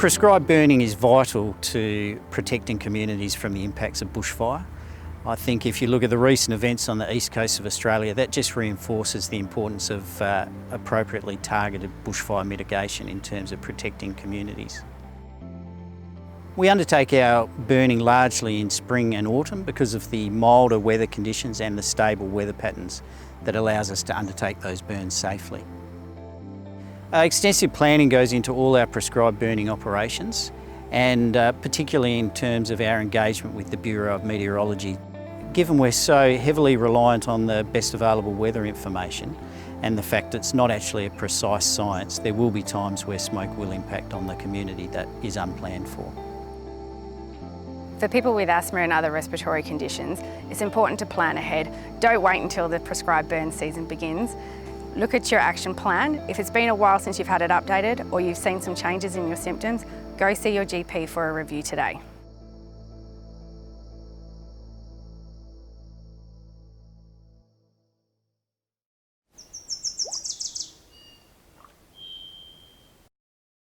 Prescribed burning is vital to protecting communities from the impacts of bushfire. I think if you look at the recent events on the east coast of Australia, that just reinforces the importance of appropriately targeted bushfire mitigation in terms of protecting communities. We undertake our burning largely in spring and autumn because of the milder weather conditions and the stable weather patterns that allows us to undertake those burns safely. Extensive planning goes into all our prescribed burning operations, and particularly in terms of our engagement with the Bureau of Meteorology. Given we're so heavily reliant on the best available weather information and the fact it's not actually a precise science, there will be times where smoke will impact on the community that is unplanned for. For people with asthma and other respiratory conditions, it's important to plan ahead. Don't wait until the prescribed burn season begins. Look at your action plan. If it's been a while since you've had it updated or you've seen some changes in your symptoms, go see your GP for a review today.